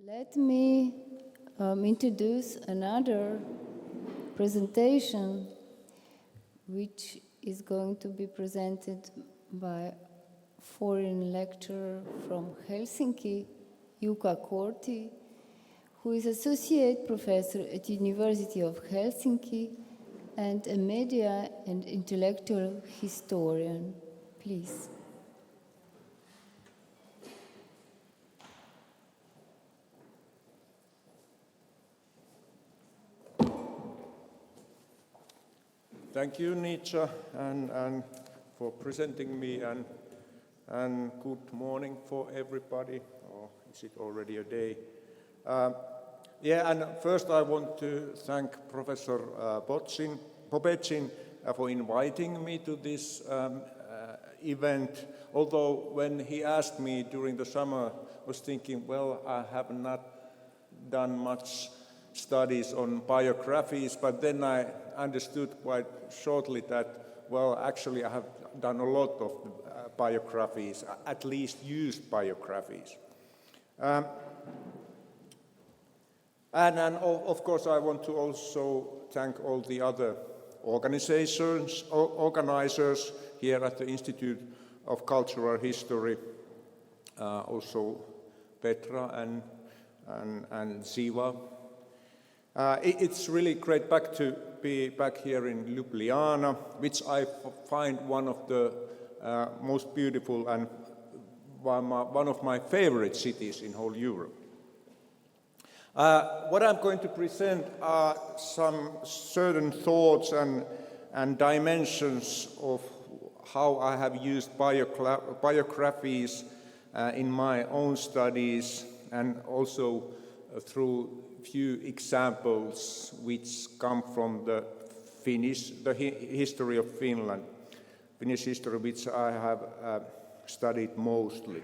Let me introduce another presentation which is going to be presented by foreign lecturer from Helsinki, Jukka Kortti, who is associate professor at University of Helsinki and a media and intellectual historian. Please. Thank you, Nietzsche, and for presenting me, and good morning for everybody, or is it already a day? And first I want to thank Professor Popecin for inviting me to this event, although when he asked me during the summer, I was thinking, well, I have not done much studies on biographies, but then I understood quite shortly that, well, actually I have done a lot of biographies, at least used biographies. And of course I want to also thank all the other organizers here at the Institute of Cultural History, also Petra and Siva. It's really great to be back here in Ljubljana, which I find one of the most beautiful and one of my favorite cities in whole Europe. What I'm going to present are some certain thoughts and dimensions of how I have used biographies in my own studies, and also through few examples which come from the history of Finland, Finnish history, which I have studied mostly.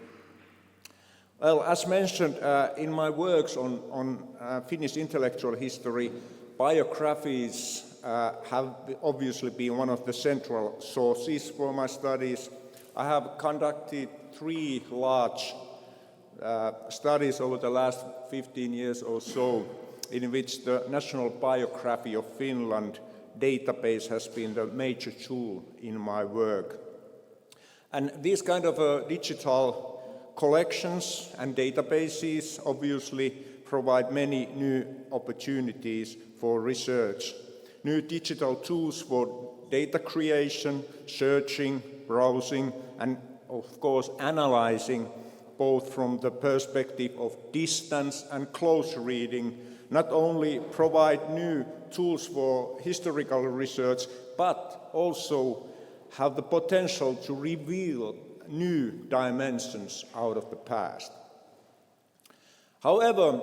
Well, as mentioned in my works on Finnish intellectual history, biographies have obviously been one of the central sources for my studies. I have conducted 3 large studies over the last 15 years or so, in which the National Biography of Finland database has been the major tool in my work. And these kind of digital collections and databases obviously provide many new opportunities for research, new digital tools for data creation, searching, browsing, and of course analyzing, both from the perspective of distance and close reading, not only provide new tools for historical research, but also have the potential to reveal new dimensions out of the past. However,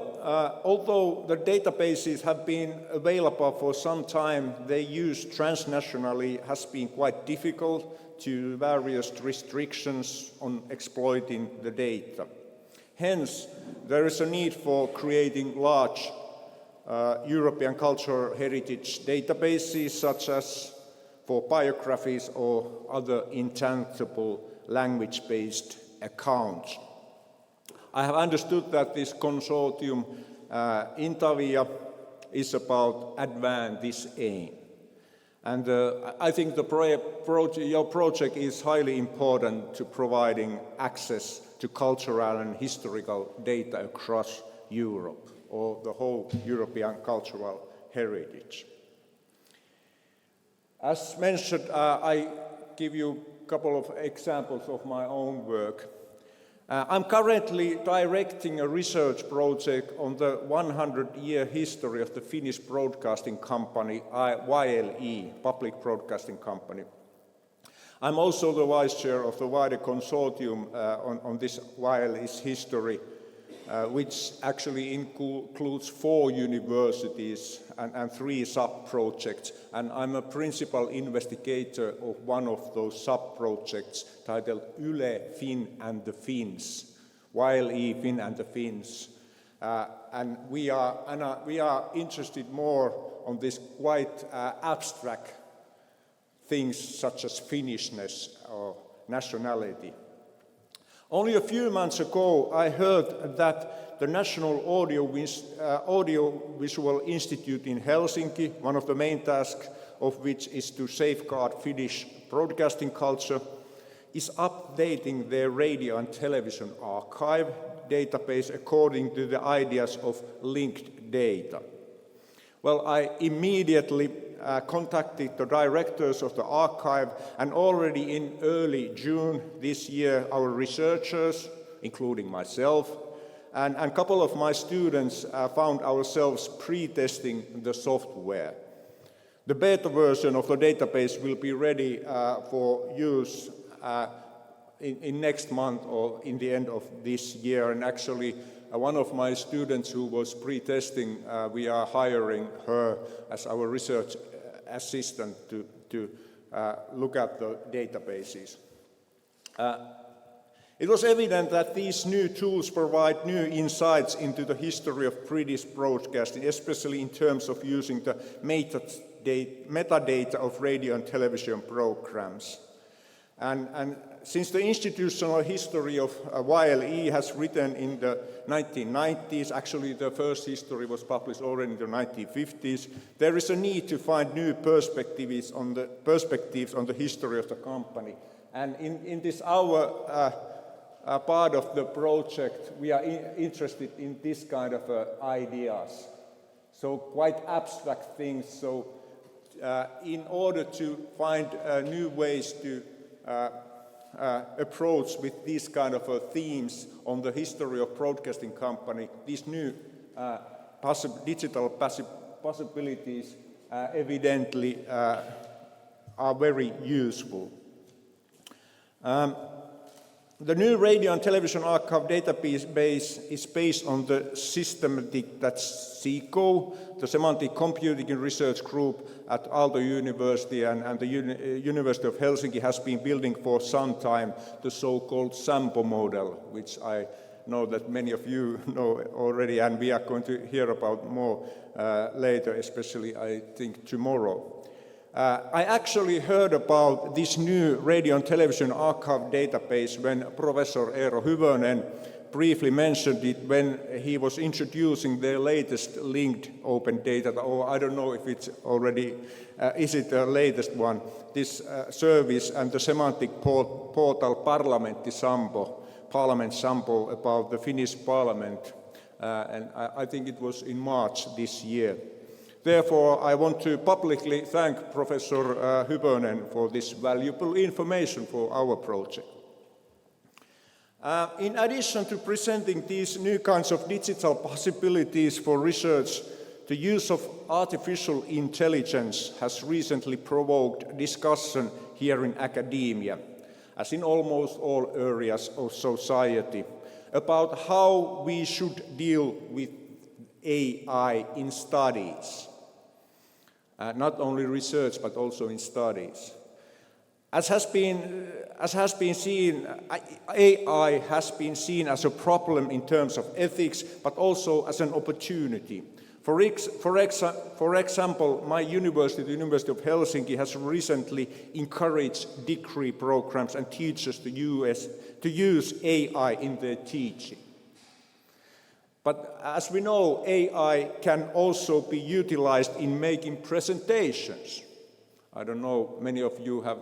although the databases have been available for some time, their use transnationally has been quite difficult due to various restrictions on exploiting the data. Hence, there is a need for creating large European cultural heritage databases, such as for biographies or other intangible language-based accounts. I have understood that this consortium, Intavia, is about advance this aim. And I think your project is highly important to providing access to cultural and historical data across Europe, or the whole European cultural heritage. As mentioned, I give you a couple of examples of my own work. I'm currently directing a research project on the 100-year history of the Finnish broadcasting company, YLE, Public Broadcasting Company. I'm also the vice chair of the wider consortium on this YLE's history, which actually includes 4 universities and 3 sub-projects, and I'm a principal investigator of one of those sub-projects titled Yle, Finn and the Finns, YLE, Finn and the Finns. And we are interested more on this quite abstract things such as Finnishness or nationality. Only a few months ago, I heard that the National Audiovisual Institute in Helsinki, one of the main tasks of which is to safeguard Finnish broadcasting culture, is updating their radio and television archive database according to the ideas of linked data. Well, I immediately contacted the directors of the archive, and already in early June this year, our researchers, including myself, and a couple of my students found ourselves pre-testing the software. The beta version of the database will be ready for use in next month or in the end of this year, and actually one of my students who was pre-testing, we are hiring her as our research assistant to look at the databases. It was evident that these new tools provide new insights into the history of British broadcasting, especially in terms of using the metadata of radio and television programs. And since the institutional history of YLE has written in the 1990s, actually the first history was published already in the 1950s, there is a need to find new perspectives on the history of the company. And in this our part of the project, we are interested in this kind of ideas. So quite abstract things. So in order to find new ways to approach with these kind of themes on the history of broadcasting company, these new digital possibilities evidently are very useful. The new radio and television archive database is based on the systematic that SECO, the Semantic Computing Research Group at Aalto University and the University of Helsinki has been building for some time, the so-called SAMPO model, which I know that many of you know already, and we are going to hear about more later, especially I think tomorrow. I actually heard about this new radio and television archive database when Professor Eero Hyvönen briefly mentioned it when he was introducing the latest linked open data, or I don't know if it's already, is it the latest one, this service and the semantic portal Parlement Sampo about the Finnish parliament, and I think it was in March this year. Therefore, I want to publicly thank Professor Hyvönen for this valuable information for our project. In addition to presenting these new kinds of digital possibilities for research, the use of artificial intelligence has recently provoked discussion here in academia, as in almost all areas of society, about how we should deal with AI in studies. Not only research, but also in studies. As has been seen, AI has been seen as a problem in terms of ethics, but also as an opportunity. For example, my university, the University of Helsinki, has recently encouraged degree programs and teachers to use AI in their teaching. But as we know, AI can also be utilized in making presentations. I don't know, many of you have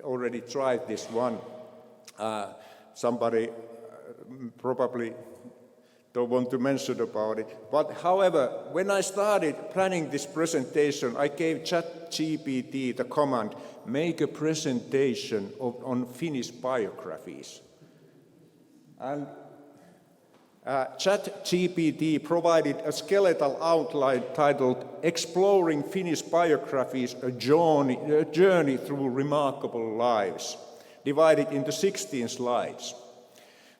already tried this one. Somebody probably don't want to mention about it. But however, when I started planning this presentation, I gave ChatGPT the command, make a presentation on Finnish biographies. And ChatGPT provided a skeletal outline titled Exploring Finnish Biographies, a journey through remarkable lives, divided into 16 slides.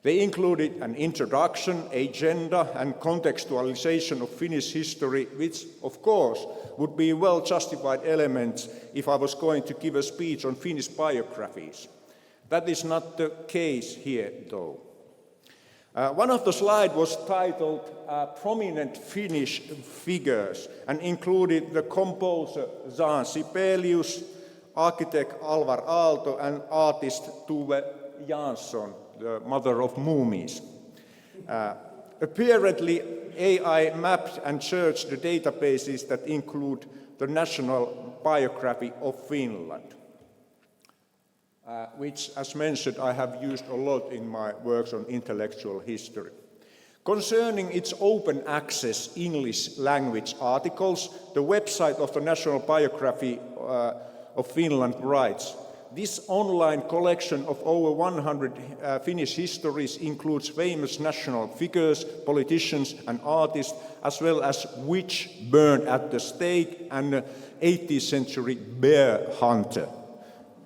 They included an introduction, agenda, and contextualization of Finnish history, which, of course, would be well-justified elements if I was going to give a speech on Finnish biographies. That is not the case here, though. One of the slides was titled Prominent Finnish Figures and included the composer Jean Sibelius, architect Alvar Aalto, and artist Tuve Jansson, the mother of Moomies. Apparently, AI mapped and searched the databases that include the National Biography of Finland, which, as mentioned, I have used a lot in my works on intellectual history. Concerning its open access English language articles, the website of the National Biography of Finland writes, "This online collection of over 100 Finnish histories includes famous national figures, politicians and artists, as well as witch burned at the stake and an 18th century bear hunter.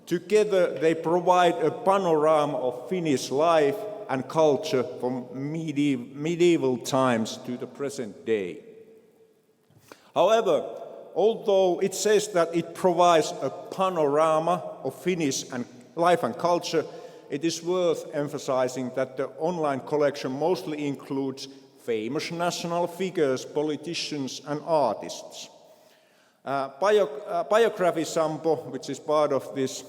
Together they provide a panorama of Finnish life and culture from medieval times to the present day." However, although it says that it provides a panorama of Finnish life and culture, it is worth emphasizing that the online collection mostly includes famous national figures, politicians and artists. Biography Sampo, which is part of this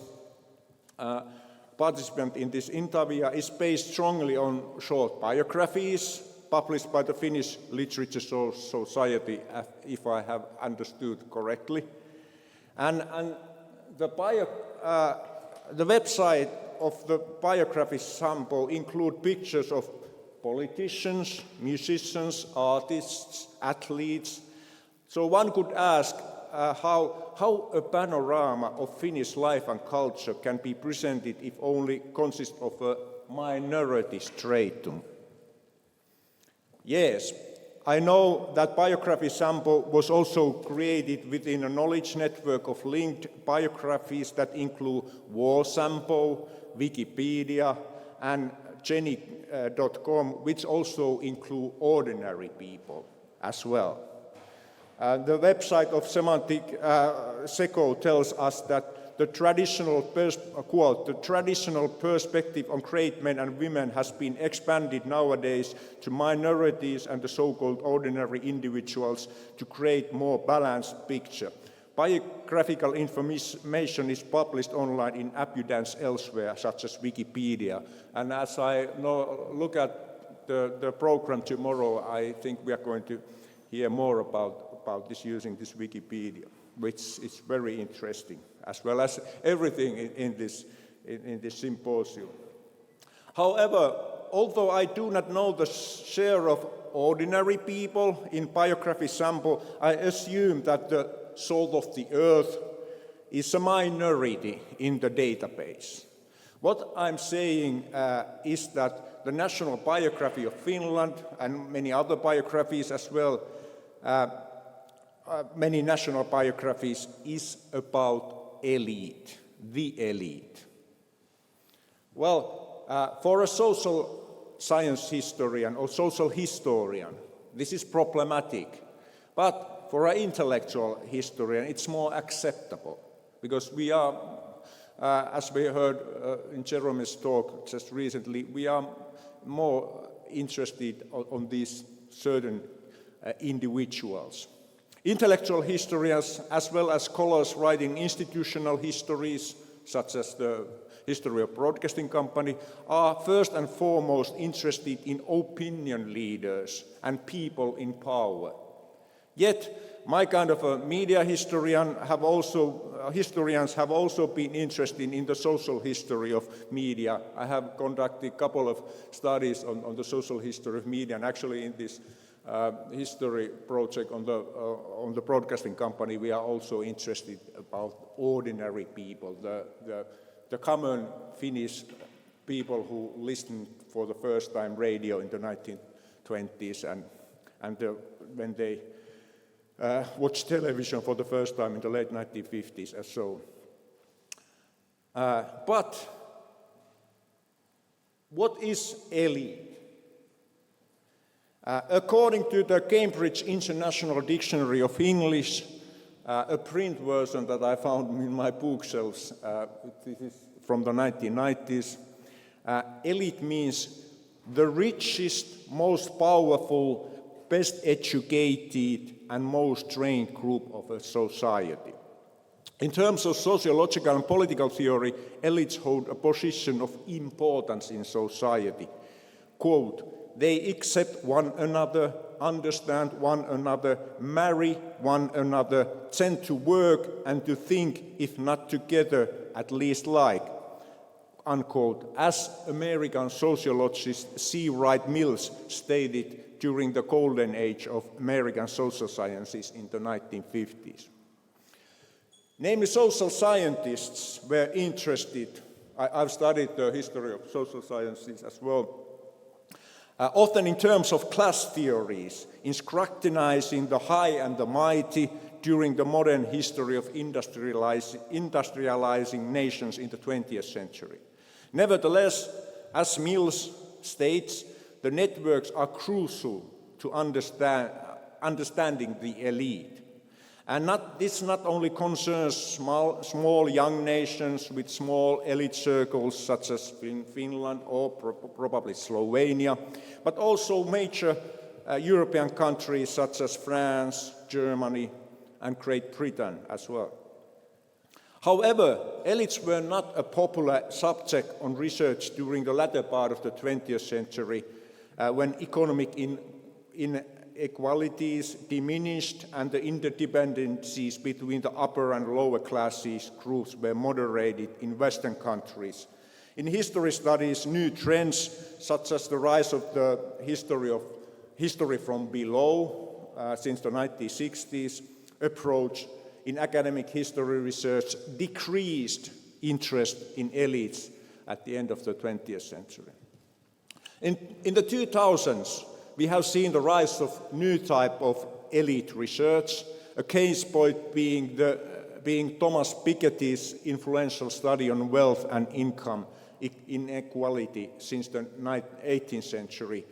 participant in this interview, is based strongly on short biographies published by the Finnish Literature Society, if I have understood correctly. And the website of the Biography Sampo include pictures of politicians, musicians, artists, athletes. So one could ask how a panorama of Finnish life and culture can be presented if only consists of a minority stratum. Yes, I know that Biography Sampo was also created within a knowledge network of linked biographies that include War Sampo, Wikipedia and Geni.com, which also include ordinary people as well. The website of Semantic Seco tells us that the traditional perspective on great men and women has been expanded nowadays to minorities and the so-called ordinary individuals to create more balanced picture. Biographical information is published online in abundance elsewhere, such as Wikipedia. And as I look at the program tomorrow, I think we are going to hear more about this using this Wikipedia, which is very interesting, as well as everything in this symposium. However, although I do not know the share of ordinary people in Biography Sampo, I assume that the salt of the earth is a minority in the database. What I'm saying is that the National Biography of Finland and many other biographies as well, many national biographies, is about elite, the elite. Well, for a social science historian or social historian, this is problematic. But for an intellectual historian, it's more acceptable, because we are, as we heard in Jeremy's talk just recently, we are more interested on these certain individuals. Intellectual historians, as well as scholars writing institutional histories, such as the history of broadcasting company, are first and foremost interested in opinion leaders and people in power. Yet, my kind of a media historians have also been interested in the social history of media. I have conducted a couple of studies on the social history of media, and actually in this history project on the broadcasting company, we are also interested about ordinary people, the common Finnish people who listened for the first time radio in the 1920s and when they watched television for the first time in the late 1950s and so. But what is elite? According to the Cambridge International Dictionary of English, a print version that I found in my bookshelves, this is from the 1990s, elite means the richest, most powerful, best educated and most trained group of a society. In terms of sociological and political theory, elites hold a position of importance in society. Quote, they accept one another, understand one another, marry one another, tend to work and to think, if not together, at least like, unquote, as American sociologist C. Wright Mills stated during the golden age of American social sciences in the 1950s. Namely, social scientists were interested, I've studied the history of social sciences as well, often in terms of class theories, in scrutinizing the high and the mighty during the modern history of industrializing nations in the 20th century. Nevertheless, as Mills states, the networks are crucial to understanding the elite. And this not only concerns small young nations with small elite circles such as Finland or probably Slovenia, but also major European countries such as France, Germany, and Great Britain as well. However, elites were not a popular subject on research during the latter part of the 20th century when economic inequalities diminished and the interdependencies between the upper and lower classes groups were moderated in Western countries. In history studies, new trends such as the rise of the history from below since the 1960s approach in academic history research decreased interest in elites at the end of the 20th century. In the 2000s, we have seen the rise of new type of elite research, a case point being Thomas Piketty's influential study on wealth and income inequality since the 18th century.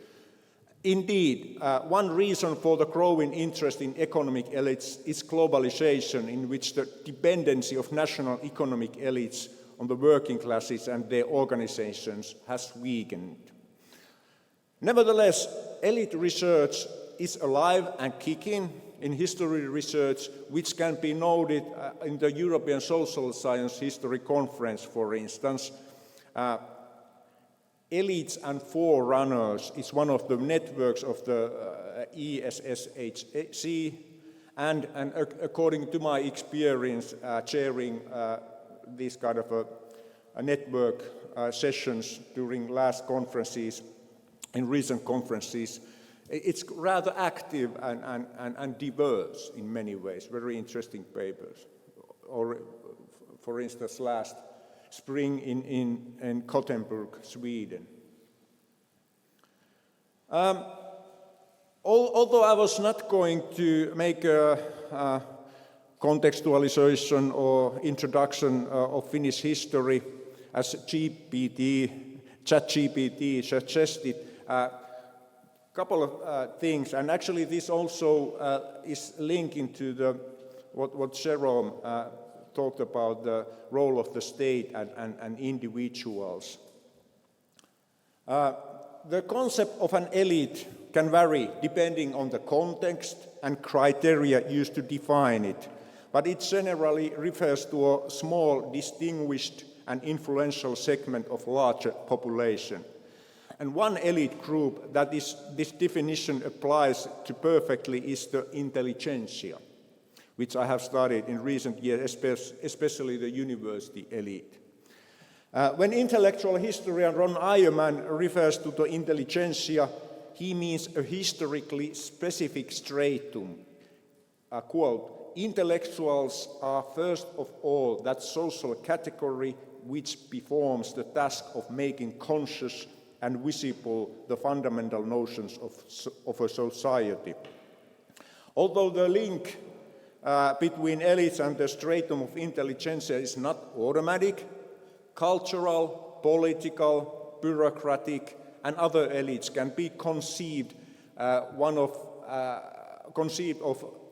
Indeed, one reason for the growing interest in economic elites is globalization, in which the dependency of national economic elites on the working classes and their organizations has weakened. Nevertheless, elite research is alive and kicking in history research, which can be noted in the European Social Science History Conference, for instance. Elites and Forerunners is one of the networks of the ESSHC, and according to my experience chairing these kind of a network sessions during last conferences, in recent conferences, it's rather active and diverse in many ways, very interesting papers. Or, for instance, last spring in Gothenburg, Sweden. Although I was not going to make a contextualization or introduction of Finnish history as ChatGPT suggested, a couple of things, and actually this also is linking to what Jerome talked about, the role of the state and individuals. The concept of an elite can vary depending on the context and criteria used to define it, but it generally refers to a small, distinguished and influential segment of larger population. And one elite group that this definition applies to perfectly is the intelligentsia, which I have studied in recent years, especially the university elite. When intellectual historian Ron Eierman refers to the intelligentsia, he means a historically specific stratum. Quote, intellectuals are first of all that social category which performs the task of making conscious and visible the fundamental notions of a society. Although the link between elites and the stratum of intelligentsia is not automatic, cultural, political, bureaucratic, and other elites can be conceived of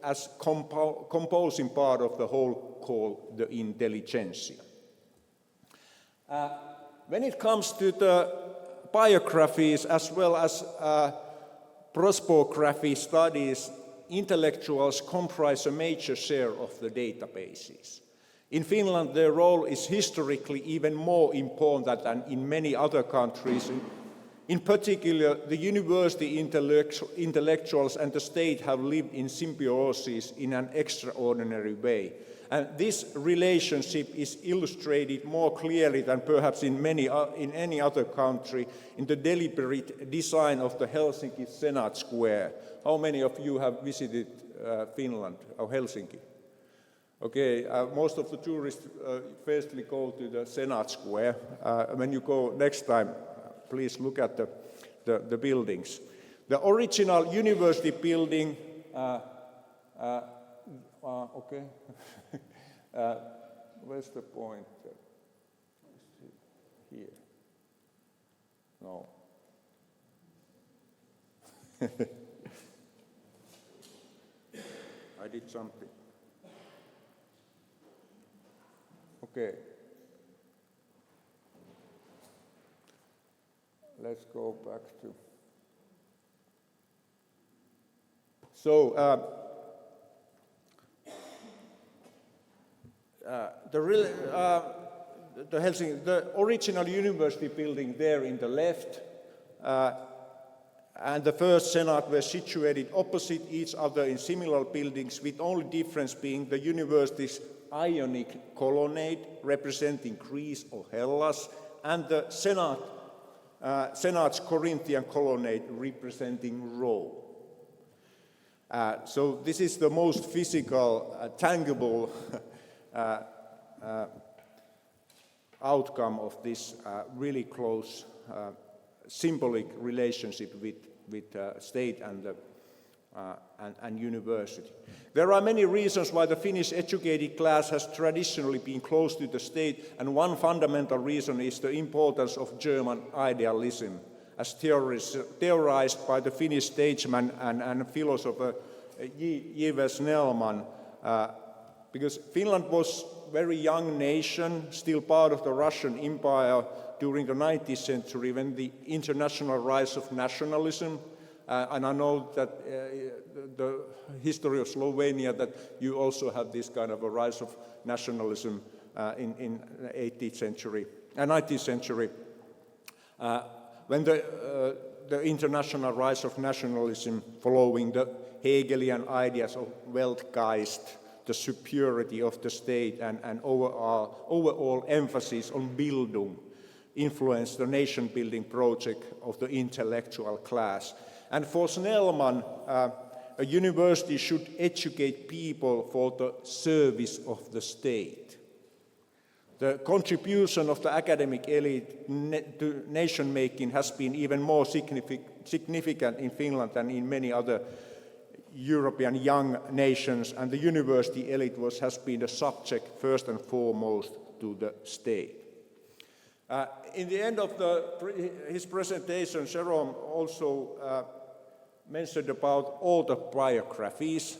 as composing part of the whole called the intelligentsia. When it comes to the biographies as well as prosopography studies, intellectuals comprise a major share of the databases. In Finland, their role is historically even more important than in many other countries. In particular, the university intellectuals and the state have lived in symbiosis in an extraordinary way. And this relationship is illustrated more clearly than perhaps in any other country in the deliberate design of the Helsinki Senate Square. How many of you have visited Finland or Helsinki? Okay, most of the tourists firstly go to the Senate Square. When you go next time, please look at the buildings. The original university building, okay, where's the point? Here. No. I did something. Okay. Let's go back to. So the original university building there in the left and the first Senate were situated opposite each other in similar buildings, with only difference being the university's Ionic colonnade representing Greece or Hellas, and the Senate's Corinthian colonnade representing Rome. So this is the most physical, tangible outcome of this really close symbolic relationship with state and university. There are many reasons why the Finnish educated class has traditionally been close to the state, and one fundamental reason is the importance of German idealism, as theorized by the Finnish statesman and philosopher J.V. Snellman, because Finland was a very young nation, still part of the Russian Empire during the 19th century, when the international rise of nationalism. And I know that the history of Slovenia, that you also have this kind of a rise of nationalism in the 18th century, 19th century, when the international rise of nationalism following the Hegelian ideas of Weltgeist, the superiority of the state and overall emphasis on Bildung, influenced the nation-building project of the intellectual class. And for Snellman, a university should educate people for the service of the state. The contribution of the academic elite to nation-making has been even more significant in Finland than in many other European young nations, and the university elite has been the subject first and foremost to the state. In the end of his presentation, Jerome also mentioned about autobiographies,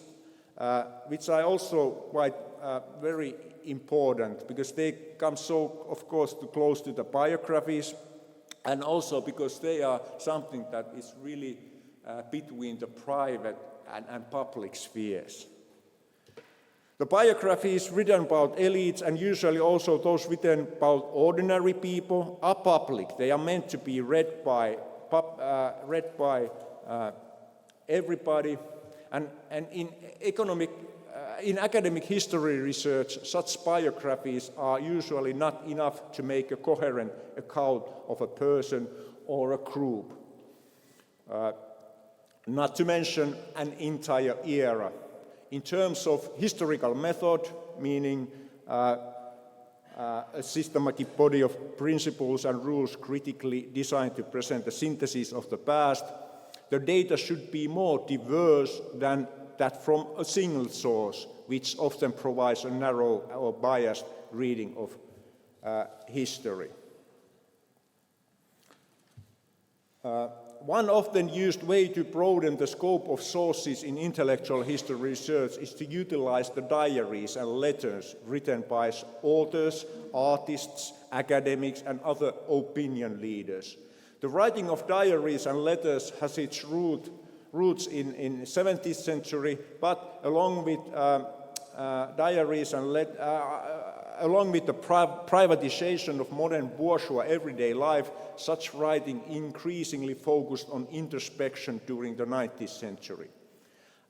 which are also quite very important, because they come so, of course, too close to the biographies, and also because they are something that is really between the private and public spheres. The biographies written about elites, and usually also those written about ordinary people, are public. They are meant to be read by everybody. And in academic history research, such biographies are usually not enough to make a coherent account of a person or a group. Not to mention an entire era. In terms of historical method, meaning a systematic body of principles and rules critically designed to present the synthesis of the past, the data should be more diverse than that from a single source, which often provides a narrow or biased reading of history. One often used way to broaden the scope of sources in intellectual history research is to utilize the diaries and letters written by authors, artists, academics, and other opinion leaders. The writing of diaries and letters has its roots in the 17th century, but along with diaries and along with the privatization of modern bourgeois everyday life, such writing increasingly focused on introspection during the 19th century.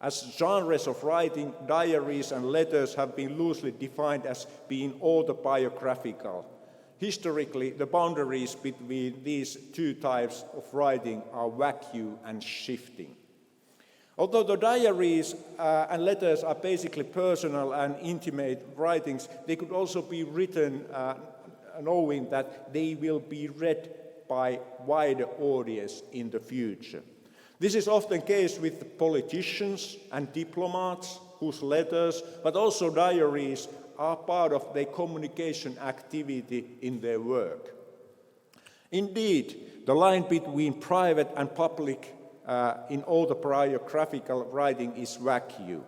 As genres of writing, diaries and letters have been loosely defined as being autobiographical. Historically, the boundaries between these two types of writing are vacuum and shifting. Although the diaries and letters are basically personal and intimate writings, they could also be written knowing that they will be read by wider audience in the future. This is often the case with politicians and diplomats whose letters, but also diaries, are part of their communication activity in their work. Indeed, the line between private and public in autobiographical writing is vacuum.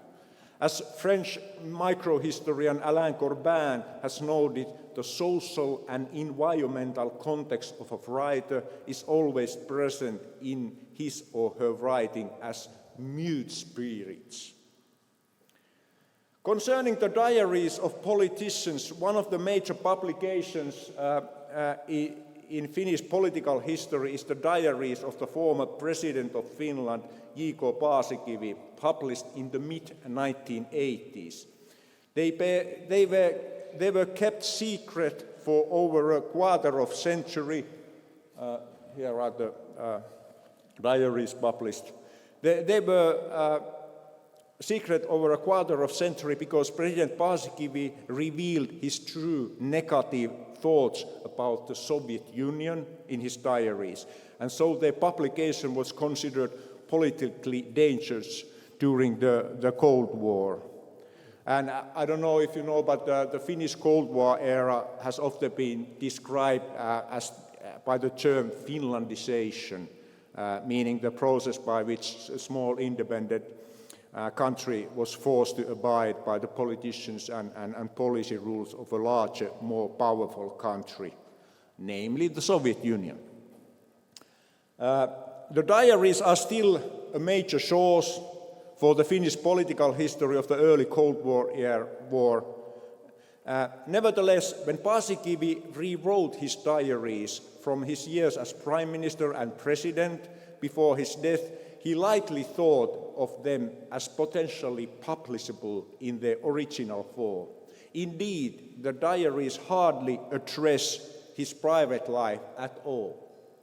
As French microhistorian Alain Corbin has noted, the social and environmental context of a writer is always present in his or her writing as mute spirits. Concerning the diaries of politicians, one of the major publications in Finnish political history is the diaries of the former president of Finland, Jukka Kortti, published in the mid-1980s. They were kept secret for over a quarter of a century. Here are the diaries published. They were secret over a quarter of a century because President Paasikivi revealed his true negative thoughts about the Soviet Union in his diaries. And so their publication was considered politically dangerous during the Cold War. And I don't know if you know, but the Finnish Cold War era has often been described by the term Finlandization, meaning the process by which a small independent country was forced to abide by the politicians and policy rules of a larger, more powerful country, namely the Soviet Union. The diaries are still a major source for the Finnish political history of the early Cold War. Nevertheless, when Paasikivi rewrote his diaries from his years as prime minister and president before his death, he likely thought of them as potentially publishable in their original form. Indeed, the diaries hardly address his private life at all,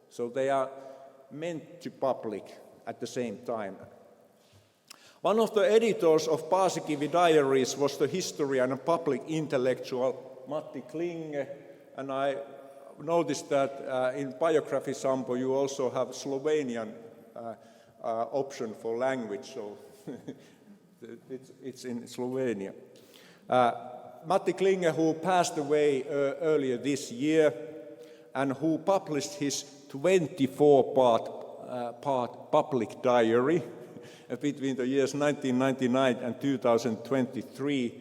so they are meant to public at the same time. One of the editors of Paasikivi diaries was the historian and public intellectual Matti Klinge, and I noticed that in Biography Sampo you also have Slovenian option for language, so it's in Slovenia. Matti Klinge, who passed away earlier this year and who published his 24-part public diary between the years 1999 and 2023.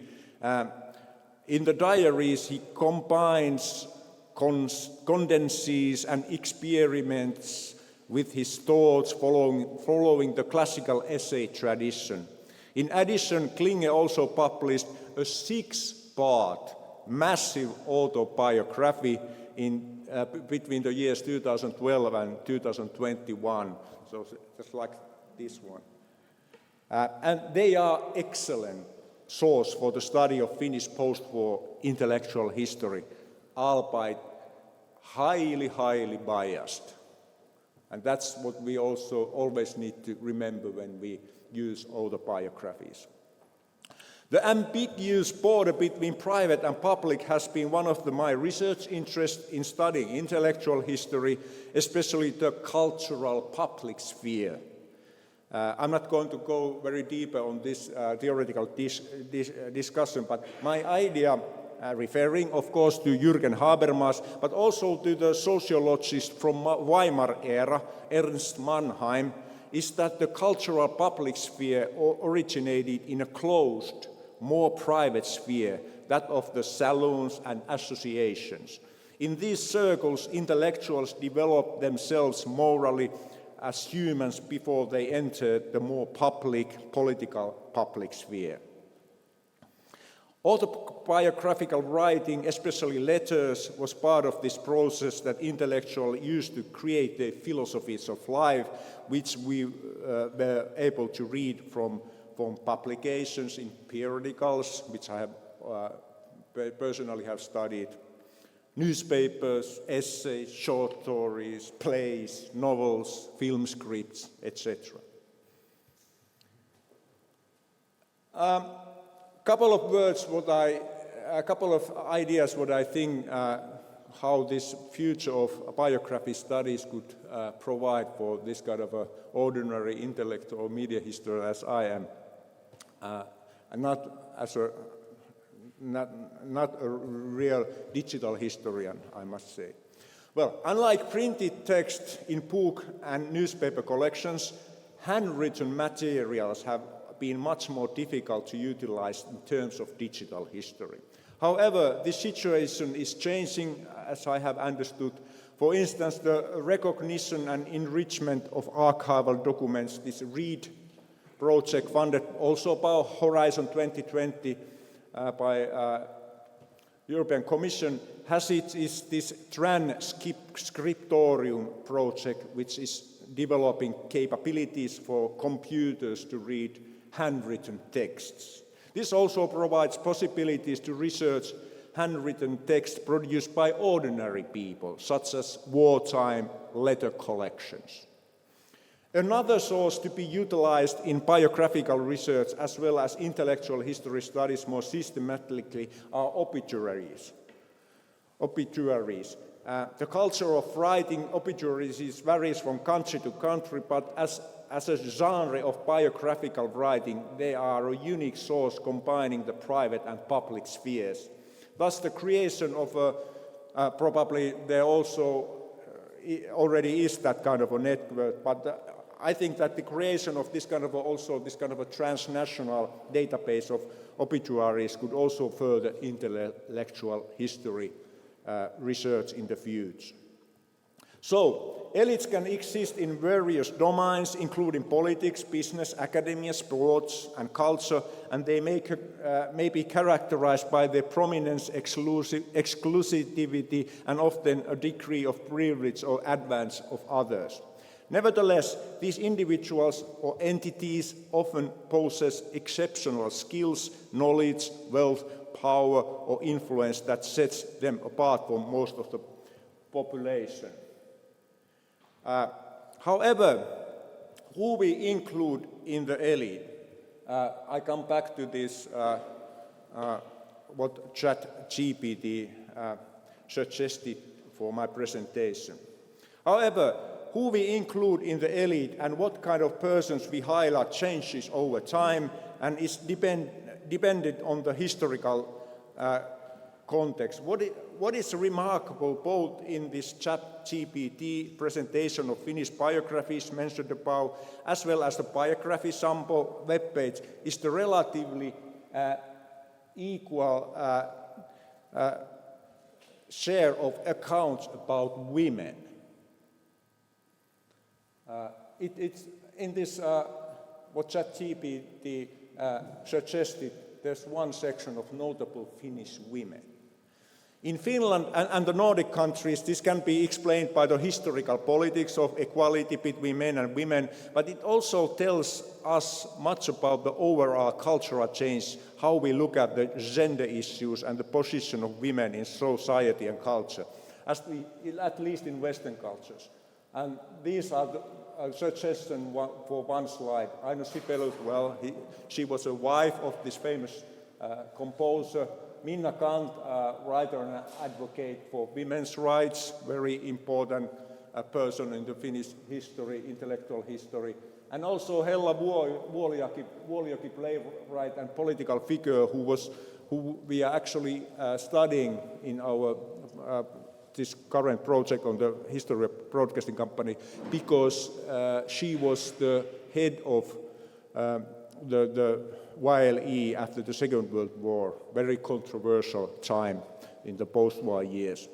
In the diaries, he combines, condenses, and experiments with his thoughts following the classical essay tradition. In addition, Klinge also published a 6-part massive autobiography between the years 2012 and 2021, so just like this one. And they are excellent source for the study of Finnish post-war intellectual history, albeit highly biased. And that's what we also always need to remember when we use autobiographies. The ambiguous border between private and public has been one of my research interests in studying intellectual history, especially the cultural public sphere. I'm not going to go very deeper on this theoretical discussion, but my idea, referring of course to Jürgen Habermas, but also to the sociologist from Weimar era, Ernst Mannheim, is that the cultural public sphere originated in a closed, more private sphere, that of the saloons and associations. In these circles, intellectuals developed themselves morally as humans before they entered the more public, political public sphere. Autobiographical writing, especially letters, was part of this process that intellectuals used to create their philosophies of life, which we were able to read from publications in periodicals, which I have personally have studied, newspapers, essays, short stories, plays, novels, film scripts, etc. Couple of ideas what I think how this future of biography studies could provide for this kind of a ordinary intellectual or media history as I am, and not a real digital historian, I must say. Well, unlike printed text in book and newspaper collections, handwritten materials have been much more difficult to utilize in terms of digital history. However, this situation is changing, as I have understood. For instance, the recognition and enrichment of archival documents, this READ project funded also by Horizon 2020 by European Commission, has is this transcriptorium project, which is developing capabilities for computers to read handwritten texts. This also provides possibilities to research handwritten text produced by ordinary people, such as wartime letter collections. Another source to be utilized in biographical research as well as intellectual history studies more systematically are obituaries. The culture of writing obituaries varies from country to country, but as a genre of biographical writing, they are a unique source combining the private and public spheres. Thus, the creation of probably there also already is that kind of a network, but I think that the creation of this kind of a transnational database of obituaries could also further intellectual history research in the future. So, elites can exist in various domains, including politics, business, academia, sports, and culture, and they may be characterized by their prominence, exclusivity, and often a degree of privilege or advance of others. Nevertheless, these individuals or entities often possess exceptional skills, knowledge, wealth, power, or influence that sets them apart from most of the population. However, who we include in the elite? I come back to this, what ChatGPT suggested for my presentation. However, who we include in the elite and what kind of persons we highlight changes over time and is dependent on the historical context. What is remarkable both in this ChatGPT presentation of Finnish biographies mentioned above, as well as the Biography Sampo webpage, is the relatively equal share of accounts about women. It's in this, what ChatGPT suggested, there's one section of notable Finnish women. In Finland and the Nordic countries, this can be explained by the historical politics of equality between men and women, but it also tells us much about the overall cultural change, how we look at the gender issues and the position of women in society and culture, at least in Western cultures. And these are the suggestions for one slide. Aino Sipelius, well, she was a wife of this famous composer. Minna Kant, writer and advocate for women's rights, very important person in the Finnish history, intellectual history. And also Hella Vuolijoki, playwright and political figure who we are actually studying in our this current project on the history of broadcasting company, because she was the head of the YLE after the Second World War, very controversial time in the post-war years.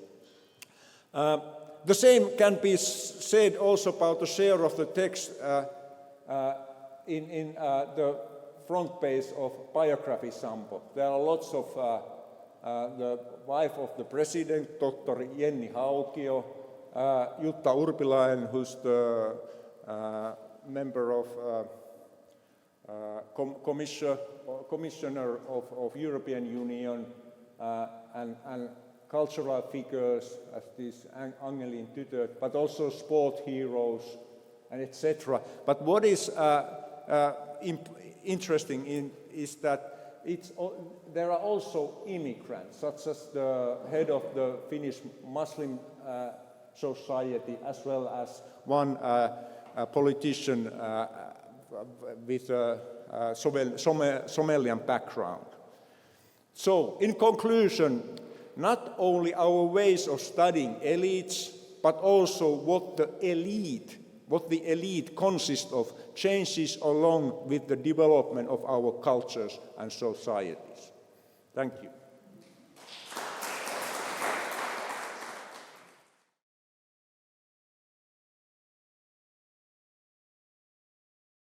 The same can be said also about the share of the text in the front page of Biography sample. There are lots of the wife of the president, Dr. Jenni Haukio, Jutta Urpilainen, who's the member of Commissioner of European Union, and cultural figures as this Angelin Tytö, but also sport heroes, and etc. But what is interesting is that there are also immigrants, such as the head of the Finnish Muslim Society, as well as one politician with a Somalian background. So, in conclusion, not only our ways of studying elites, but also what the elite consists of, changes along with the development of our cultures and societies. Thank you.